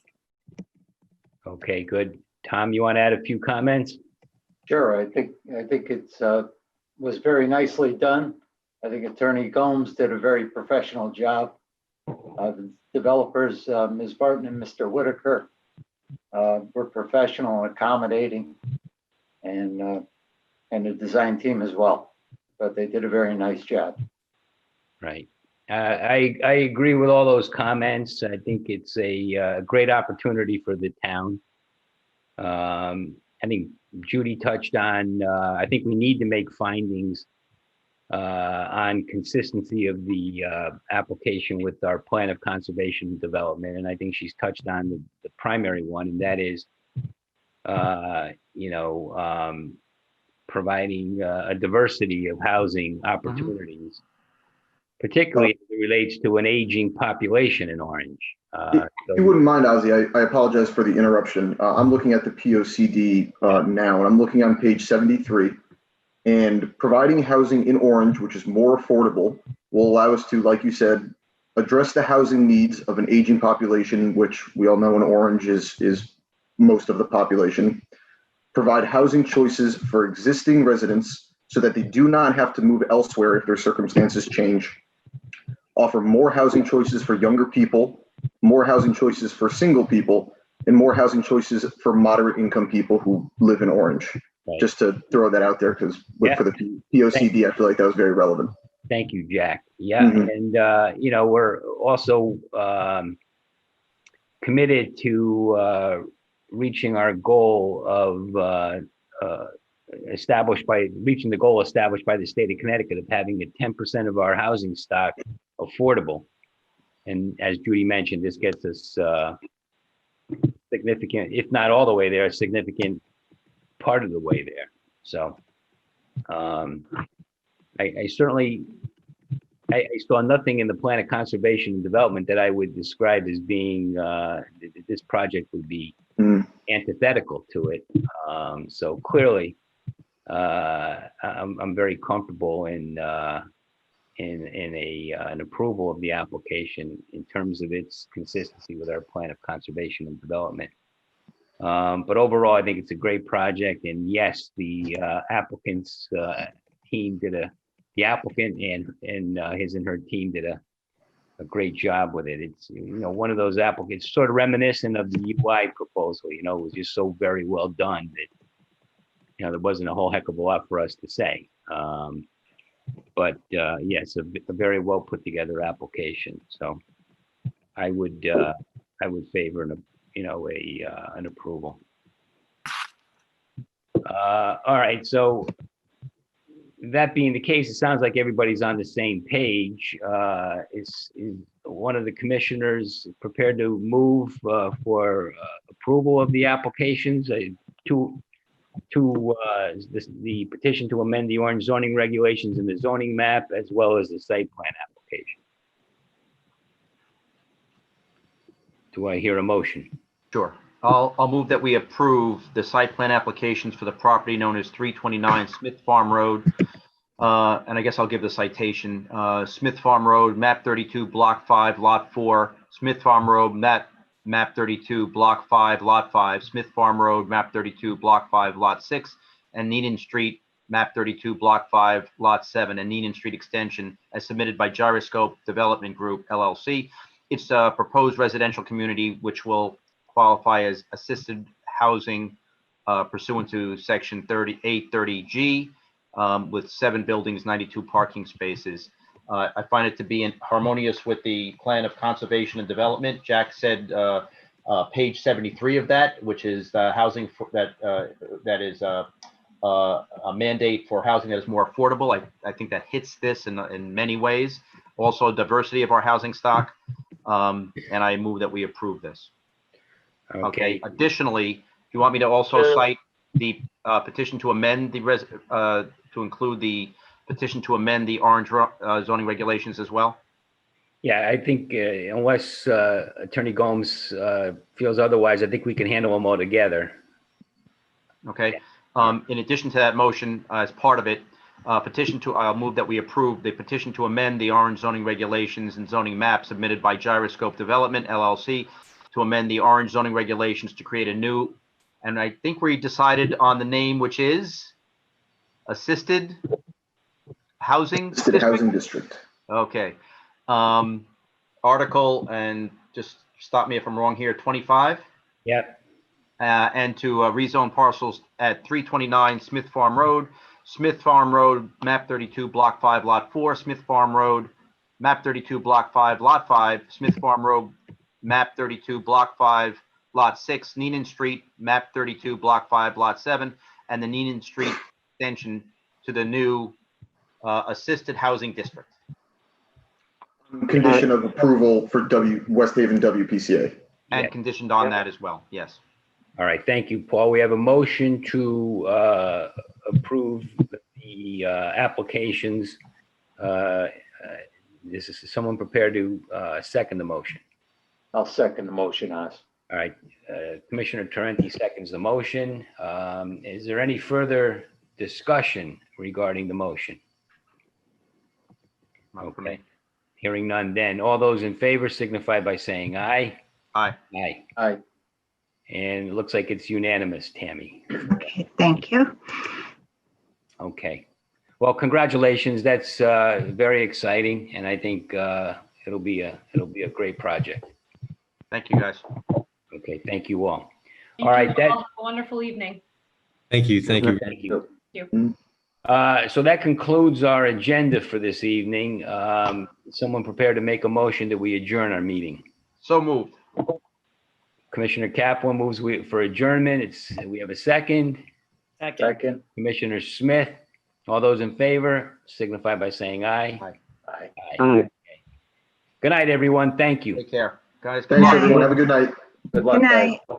Okay, good. Tom, you want to add a few comments? Sure, I think it's was very nicely done. I think Attorney Gomes did a very professional job. The developers, Ms. Barton and Mr. Whitaker, were professional and accommodating, and the design team as well. But they did a very nice job. Right. I agree with all those comments. I think it's a great opportunity for the town. I think Judy touched on, I think we need to make findings on consistency of the application with our plan of conservation and development. And I think she's touched on the primary one, and that is, providing a diversity of housing opportunities, particularly as it relates to an aging population in Orange. If you wouldn't mind, Ozzy, I apologize for the interruption. I'm looking at the POCD now, and I'm looking on page 73. And providing housing in Orange, which is more affordable, will allow us to, like you said, address the housing needs of an aging population, which we all know in Orange is most of the population. Provide housing choices for existing residents so that they do not have to move elsewhere if their circumstances change. Offer more housing choices for younger people, more housing choices for single people, and more housing choices for moderate income people who live in Orange. Right. Just to throw that out there, because Yeah. for the POCD, I feel like that was very relevant. Thank you, Jack. Yeah, Mhm. and we're also committed to reaching our goal of reaching the goal established by the state of Connecticut of having 10% of our housing stock affordable. And as Judy mentioned, this gets us significant, if not all the way there, a significant part of the way there. So I certainly saw nothing in the plan of conservation and development that I would describe as being this project would be antithetical to it. So clearly, I'm very comfortable in an approval of the application in terms of its consistency with our plan of conservation and development. But overall, I think it's a great project, and yes, the applicant's team the applicant and his and her team did a great job with it. It's one of those applicants, sort of reminiscent of the UI proposal. It was just so very well done that there wasn't a whole heck of a lot for us to say. But yes, a very well put together application. So I would favor an approval. All right. So that being the case, it sounds like everybody's on the same page. Is one of the commissioners prepared to move for approval of the applications to the petition to amend the Orange zoning regulations and the zoning map, as well as the site plan application? Do I hear a motion? Sure. I'll move that we approve the site plan applications for the property known as 329 Smith Farm Road. And I guess I'll give the citation. Smith Farm Road, map 32, block 5, lot 4. Smith Farm Road, map 32, block 5, lot 5. Smith Farm Road, map 32, block 5, lot 6. And Neenan Street, map 32, block 5, lot 7. And Neenan Street extension as submitted by Gyroscope Development Group, LLC. It's a proposed residential community which will qualify as assisted housing pursuant to section 830G with 7 buildings, 92 parking spaces. I find it to be harmonious with the plan of conservation and development. Jack said page 73 of that, which is the housing that is a mandate for housing that is more affordable. I think that hits this in many ways. Also, diversity of our housing stock. And I move that we approve this. Okay. Additionally, do you want me to also cite the petition to amend to include the petition to amend the Orange zoning regulations as well? Yeah, I think unless Attorney Gomes feels otherwise, I think we can handle them all together. Okay. In addition to that motion, as part of it, I'll move that we approve the petition to amend the Orange zoning regulations and zoning map submitted by Gyroscope Development, LLC, to amend the Orange zoning regulations to create a new, and I think we decided on the name, which is Assisted Housing District. Okay. Article, and just stop me if I'm wrong here, 25? Yep. And to rezone parcels at 329 Smith Farm Road, map 32, block 5, lot 4, Smith Farm Road, map 32, block 5, lot 5, Smith Farm Road, map 32, block 5, lot 6, Neenan Street, map 32, block 5, lot 7, and the Neenan Street extension to the new assisted housing district. Condition of approval for West Haven WPCA. And conditioned on that as well, yes. All right, thank you, Paul. We have a motion to approve the applications. Is someone prepared to second the motion? I'll second the motion, Oz. All right, Commissioner Tarenti seconds the motion. Is there any further discussion regarding the motion? Okay, hearing none then. All those in favor signify by saying aye. Aye. Aye. Aye. And it looks like it's unanimous, Tammy. Okay, thank you. Okay. Well, congratulations. That's very exciting, and I think it'll be a great project. Thank you, guys. Okay, thank you all. Thank All right, you that- all. Have a wonderful evening. Thank you. Thank you. Thank you. Thank you. So that concludes our agenda for this evening. Someone prepared to make a motion that we adjourn our meeting. So moved. Commissioner Kaplan moves for adjournment. We have a second. Second. Commissioner Smith, all those in favor signify by saying aye. Aye. Aye. Good night, everyone. Thank you. Take care, guys. Good Thanks, luck. everyone. Have a good night. Good luck, Good guys. night.